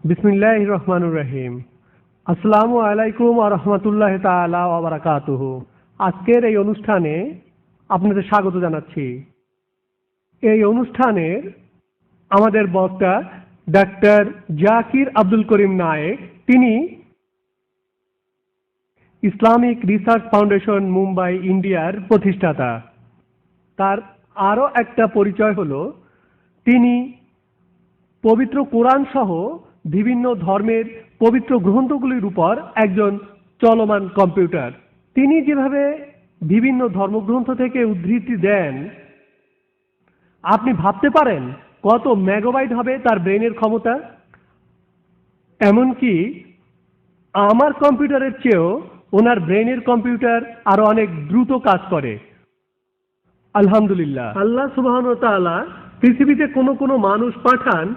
বিসমিল্লাহির রহমানির রহিম। আসসালামু আলাইকুম ওয়া রাহমাতুল্লাহি তাআলা ওয়া বারাকাতুহু। আজকের এই অনুষ্ঠানে আপনাদের স্বাগত জানাচ্ছি। এই অনুষ্ঠানের আমাদের বক্তা ডাক্তার জাকির আব্দুল করিম নায়েক। তিনি ইসলামিক রিসার্চ ফাউন্ডেশন মুম্বাই ইন্ডিয়ার প্রতিষ্ঠাতা। তার আরও একটা পরিচয় হলো তিনি পবিত্র কোরআন সহ বিভিন্ন ধর্মের পবিত্র গ্রন্থগুলির উপর একজন চলমান কম্পিউটার। তিনি যেভাবে বিভিন্ন ধর্মগ্রন্থ থেকে উদ্ধৃতি দেন, আপনি ভাবতে পারেন কত মেগাবাইট হবে তার ব্রেনের ক্ষমতা। এমনকি আমার কম্পিউটারের চেয়েও ওনার ব্রেনের কম্পিউটার আরো অনেক দ্রুত কাজ করে। আলহামদুলিল্লাহ, আল্লাহ সুবহানাহু ওয়া তাআলা পৃথিবীতে কোনো কোনো মানুষ পাঠান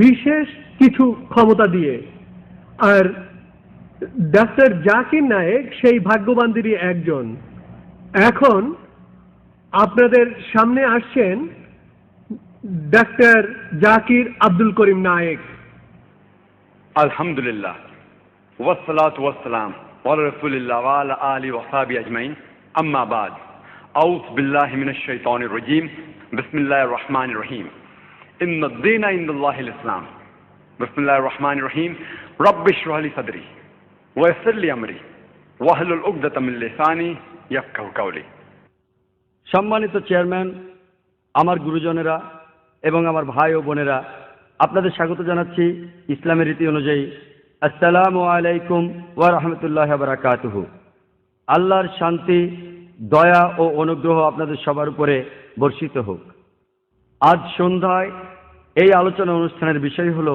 বিশেষ কিছু ক্ষমতা দিয়ে, আর ডাক্তার জাকির নায়েক সেই ভাগ্যবানদেরই একজন। এখন আপনাদের সামনে আসছেন ডাক্তার জাকির আব্দুল করিম নায়েক। আলহামদুলিল্লাহ, ওয়াসসালাতু ওয়াসসালাম আলা রাসূলিল্লাহ ওয়া আলা আলিহি ওয়া সাহবিহি আজমাইন, আম্মা বাদ। আউযু বিল্লাহি মিনাশ শাইতানির রাজীম। বিসমিল্লাহির রহমানির রহিম। ইন্নাদ দীনা ইনদাল্লাহিল ইসলাম। বিসমিল্লাহির রহমানির রহিম। রাব্বি ইশরাহ লি সাদরি ওয়া ইয়াসসির লি আমরি ওয়াহলুল উকদাতাম মিন লিসানি ইয়াফকাহু কাওলি। সম্মানিত চেয়ারম্যান, আমার গুরুজনেরা এবং আমার ভাই ও বোনেরা, আপনাদের স্বাগত জানাচ্ছি ইসলামের রীতি অনুযায়ী। আসসালামু আলাইকুম ওয়া রাহমাতুল্লাহি ওয়া বারাকাতুহু। আল্লাহর শান্তি, দয়া ও অনুগ্রহ আপনাদের সবার উপরে বর্ষিত হোক। আজ সন্ধ্যায় এই আলোচনা অনুষ্ঠানের বিষয় হলো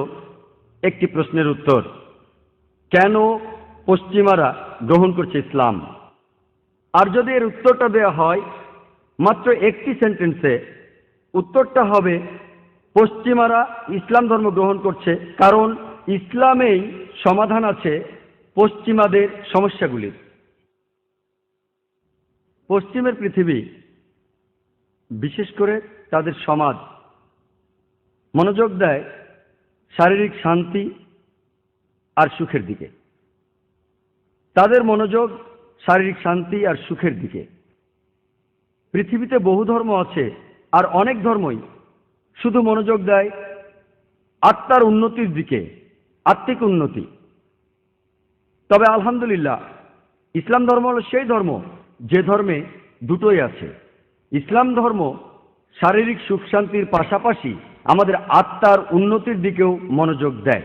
একটি প্রশ্নের উত্তর: কেন পশ্চিমারা গ্রহণ করছে ইসলাম? আর যদি এর উত্তরটা দেওয়া হয় মাত্র একটি সেন্টেন্সে, উত্তরটা হবে পশ্চিমারা ইসলাম ধর্ম গ্রহণ করছে কারণ ইসলামেই সমাধান আছে পশ্চিমাদের সমস্যাগুলির। পশ্চিমের পৃথিবী, বিশেষ করে তাদের সমাজ, মনোযোগ দেয় শারীরিক শান্তি আর সুখের দিকে। তাদের মনোযোগ শারীরিক শান্তি আর সুখের দিকে। পৃথিবীতে বহু ধর্ম আছে, আর অনেক ধর্মই শুধু মনোযোগ দেয় আত্মার উন্নতির দিকে, আত্মিক উন্নতি। তবে আলহামদুলিল্লাহ, ইসলাম ধর্ম হলো সেই ধর্ম যে ধর্মে দুটোই আছে। ইসলাম ধর্ম শারীরিক সুখ শান্তির পাশাপাশি আমাদের আত্মার উন্নতির দিকেও মনোযোগ দেয়।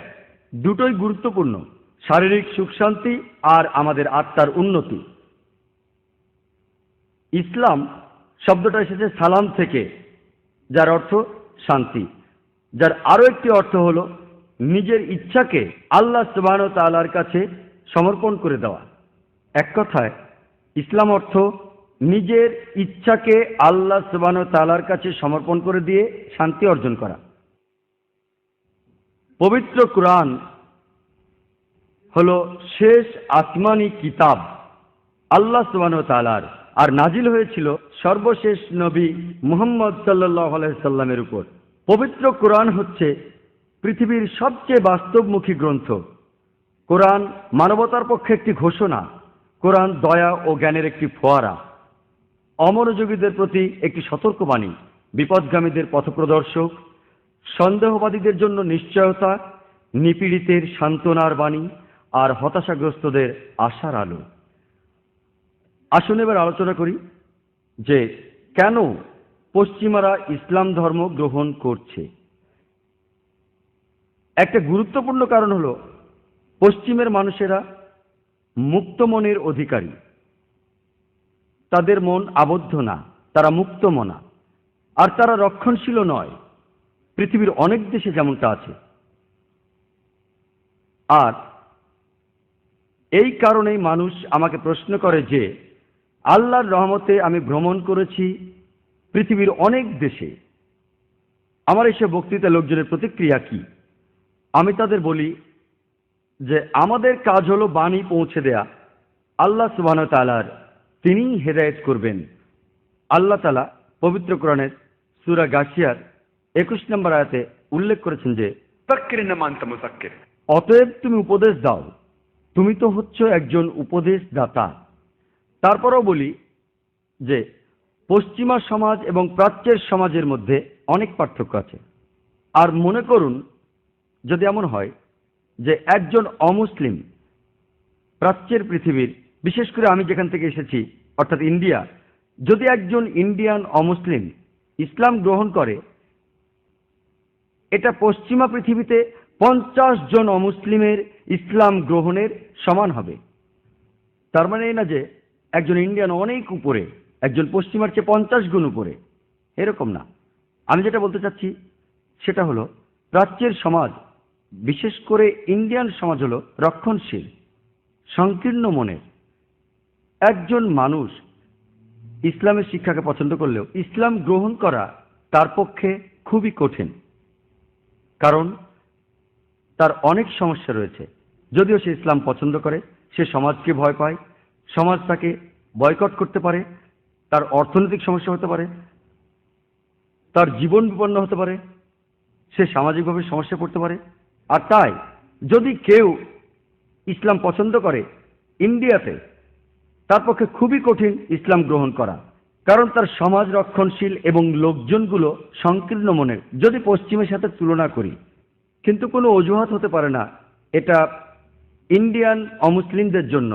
দুটোই গুরুত্বপূর্ণ, শারীরিক সুখ শান্তি আর আমাদের আত্মার উন্নতি। ইসলাম শব্দটা এসেছে সালাম থেকে, যার অর্থ শান্তি, যার আরো একটি অর্থ হলো নিজের ইচ্ছাকে আল্লাহ সুবহানাহু ওয়া তাআলার কাছে সমর্পণ করে দেওয়া। এক কথায় ইসলাম অর্থ নিজের ইচ্ছাকে আল্লাহ সুবহানাহু ওয়া তাআলার কাছে সমর্পণ করে দিয়ে শান্তি অর্জন করা। পবিত্র কুরআন হলো শেষ আসমানি কিতাব আল্লাহ সুবহানাহু ওয়া তাআলার, আর নাজিল হয়েছিল সর্বশেষ নবী মুহাম্মদ সাল্লাল্লাহু আলাইহি সাল্লামের উপর। পবিত্র কোরআন হচ্ছে পৃথিবীর সবচেয়ে বাস্তবমুখী গ্রন্থ। কোরআন মানবতার পক্ষে একটি ঘোষণা, কোরআন দয়া ও জ্ঞানের একটি ফোয়ারা, অমনোযোগীদের প্রতি একটি সতর্কবাণী, বিপদগামীদের পথপ্রদর্শক, সন্দেহবাদীদের জন্য নিশ্চয়তা, নিপীড়িতের সান্ত্বনার বাণী, আর হতাশাগ্রস্তদের আশার আলো। আসুন এবার আলোচনা করি যে কেন পশ্চিমারা ইসলাম ধর্ম গ্রহণ করছে। একটা গুরুত্বপূর্ণ কারণ হলো পশ্চিমের মানুষেরা মুক্ত মনের অধিকারী। তাদের মন আবদ্ধ না, তারা মুক্ত মনা, আর তারা রক্ষণশীল নয়, পৃথিবীর অনেক দেশে যেমনটা আছে। আর এই কারণেই মানুষ আমাকে প্রশ্ন করে যে আল্লাহর রহমতে আমি ভ্রমণ করেছি পৃথিবীর অনেক দেশে, আমার এসব বক্তৃতা লোকজনের প্রতিক্রিয়া কি? আমি তাদের বলি যে আমাদের কাজ হলো বাণী পৌঁছে দেয়া আল্লাহ সুবহানাহু ওয়া তাআলার, তিনিই হেদায়েত করবেন। আল্লাহ তাআলা পবিত্র কোরআনের সূরা গাশিয়ার 21 নম্বর আয়াতে উল্লেখ করেছেন যে فكر إنما أنت مذكر। অতএব তুমি উপদেশ দাও, তুমি তো হচ্ছ একজন উপদেশদাতা। তারপরও বলি যে পশ্চিমা সমাজ এবং প্রাচ্যের সমাজের মধ্যে অনেক পার্থক্য আছে। আর মনে করুন যদি এমন হয় যে একজন অমুসলিম প্রাচ্যের পৃথিবীর, বিশেষ করে আমি যেখান থেকে এসেছি অর্থাৎ ইন্ডিয়া, যদি একজন ইন্ডিয়ান অমুসলিম ইসলাম গ্রহণ করে, এটা পশ্চিমা পৃথিবীতে 50 জন অমুসলিমের ইসলাম গ্রহণের সমান হবে। তার মানে এই না যে একজন ইন্ডিয়ান অনেক উপরে, একজন পশ্চিমার চেয়ে 50 গুণ উপরে, এরকম না। আমি যেটা বলতে চাচ্ছি সেটা হলো প্রাচ্যের সমাজ, বিশেষ করে ইন্ডিয়ান সমাজ হলো রক্ষণশীল, সংকীর্ণ মনের। একজন মানুষ ইসলামের শিক্ষাকে পছন্দ করলেও ইসলাম গ্রহণ করা তার পক্ষে খুবই কঠিন, কারণ তার অনেক সমস্যা রয়েছে। যদিও সে ইসলাম পছন্দ করে, সে সমাজকে ভয় পায়, সমাজ তাকে বয়কট করতে পারে, তার অর্থনৈতিক সমস্যা হতে পারে, তার জীবন বিপন্ন হতে পারে, সে সামাজিকভাবে সমস্যায় পড়তে পারে। আর তাই যদি কেউ ইসলাম পছন্দ করে ইন্ডিয়াতে, তার পক্ষে খুবই কঠিন ইসলাম গ্রহণ করা, কারণ তার সমাজ রক্ষণশীল এবং লোকজনগুলো সংকীর্ণ মনের যদি পশ্চিমের সাথে তুলনা করি। কিন্তু কোনো অজুহাত হতে পারে না এটা ইন্ডিয়ান অমুসলিমদের জন্য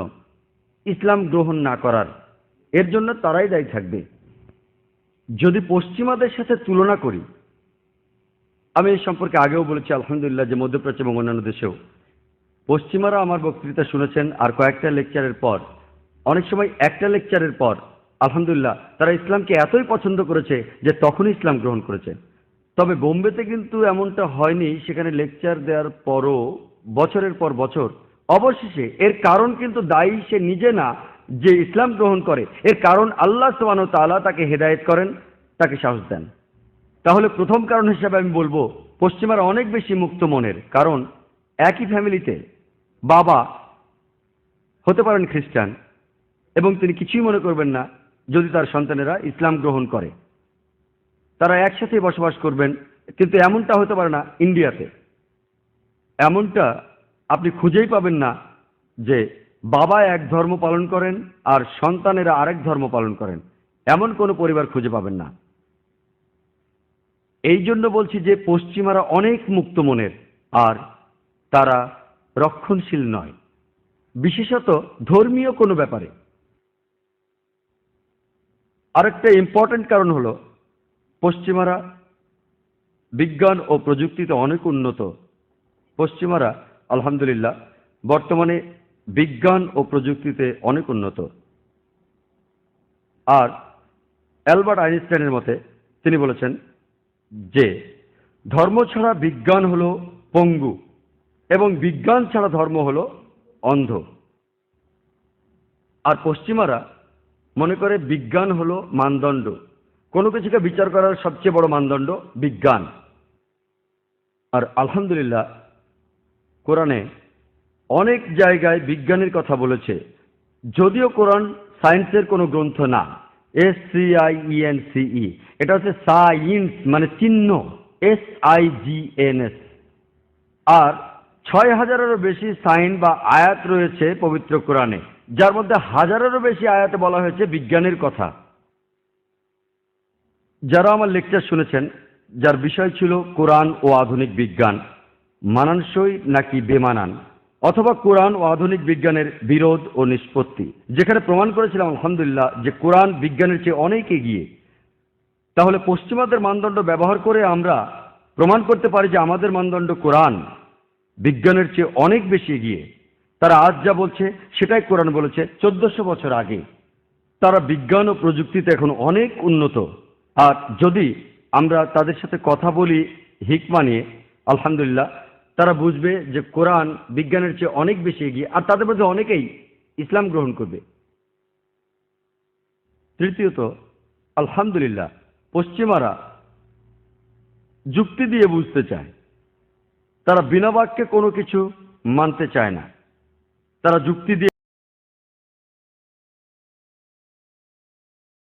ইসলাম গ্রহণ না করার। এর জন্য তারাই দায়ী থাকবে। যদি পশ্চিমাদের সাথে তুলনা করি, আমি এই সম্পর্কে আগেও বলেছি আলহামদুলিল্লাহ যে মধ্যপ্রাচ্য এবং অন্যান্য দেশেও পশ্চিমারা আমার বক্তৃতা শুনেছেন, আর কয়েকটা লেকচারের পর, অনেক সময় একটা লেকচারের পর আলহামদুলিল্লাহ তারা ইসলামকে এতই পছন্দ করেছে যে তখনই ইসলাম গ্রহণ করেছে। তবে বোম্বেতে কিন্তু এমনটা হয়নি। সেখানে লেকচার দেওয়ার পরও বছরের পর বছর অবশেষে এর কারণ কিন্তু দায়ী সে নিজে না যে ইসলাম গ্রহণ করে, এর কারণ আল্লাহ সুবহানাহু ওয়া তাআলা তাকে হেদায়েত করেন, তাকে সাহস দেন। তাহলে প্রথম কারণ হিসাবে আমি বলবো পশ্চিমারা অনেক বেশি মুক্ত মনের, কারণ একই ফ্যামিলিতে বাবা হতে পারেন খ্রিস্টান এবং তিনি কিছুই মনে করবেন না যদি তার সন্তানেরা ইসলাম গ্রহণ করে, তারা একসাথে বসবাস করবেন। কিন্তু এমনটা হতে পারে না ইন্ডিয়াতে। এমনটা আপনি খুঁজেই পাবেন না যে বাবা এক ধর্ম পালন করেন আর সন্তানেরা আরেক ধর্ম পালন করেন, এমন কোনো পরিবার খুঁজে পাবেন না। এই জন্য বলছি যে পশ্চিমারা অনেক মুক্ত মনের আর তারা রক্ষণশীল নয়, বিশেষত ধর্মীয় কোনো ব্যাপারে। আরেকটা ইম্পর্টেন্ট কারণ হলো পশ্চিমারা বিজ্ঞান ও প্রযুক্তিতে অনেক উন্নত। পশ্চিমারা আলহামদুলিল্লাহ বর্তমানে বিজ্ঞান ও প্রযুক্তিতে অনেক উন্নত। আর অ্যালবার্ট আইনস্টাইনের মতে তিনি বলেছেন যে ধর্ম ছাড়া বিজ্ঞান হলো পঙ্গু এবং বিজ্ঞান ছাড়া ধর্ম হলো অন্ধ। আর পশ্চিমারা মনে করে বিজ্ঞান হলো মানদণ্ড, কোনো কিছুকে বিচার করার সবচেয়ে বড় মানদণ্ড বিজ্ঞান। আর আলহামদুলিল্লাহ কোরআনে অনেক জায়গায় বিজ্ঞানের কথা বলেছে, যদিও কোরআন সায়েন্সের কোনো গ্রন্থ না। SCIENCE, এটা হচ্ছে সাইন্স মানে চিহ্ন, SIGNS। আর 6000-এরও বেশি সাইন বা আয়াত রয়েছে পবিত্র কোরআনে, যার মধ্যে 1000-এরও বেশি আয়াতে বলা হয়েছে বিজ্ঞানের কথা। যারা আমার লেকচার শুনেছেন, যার বিষয় ছিল কোরআন ও আধুনিক বিজ্ঞান মানানসই নাকি বেমানান, অথবা কোরআন ও আধুনিক বিজ্ঞানের বিরোধ ও নিষ্পত্তি, যেখানে প্রমাণ করেছিলাম আলহামদুলিল্লাহ যে কোরআন বিজ্ঞানের চেয়ে অনেক এগিয়ে, তাহলে পশ্চিমাদের মানদণ্ড ব্যবহার করে আমরা প্রমাণ করতে পারি যে আমাদের মানদণ্ড কোরআন বিজ্ঞানের চেয়ে অনেক বেশি এগিয়ে। তারা আজ যা বলছে সেটাই কোরআন বলেছে 1400 বছর আগে। তারা বিজ্ঞান ও প্রযুক্তিতে এখন অনেক উন্নত। আর যদি আমরা তাদের সাথে কথা বলি হিকমা নিয়ে, আলহামদুলিল্লাহ তারা বুঝবে যে কোরআন বিজ্ঞানের চেয়ে অনেক বেশি এগিয়ে, আর তাদের মধ্যে অনেকেই ইসলাম গ্রহণ করবে। তৃতীয়ত আলহামদুলিল্লাহ পশ্চিমারা যুক্তি দিয়ে বুঝতে চায়, তারা বিনা বাক্যে কোনো কিছু মানতে চায় না, তারা যুক্তি দিয়ে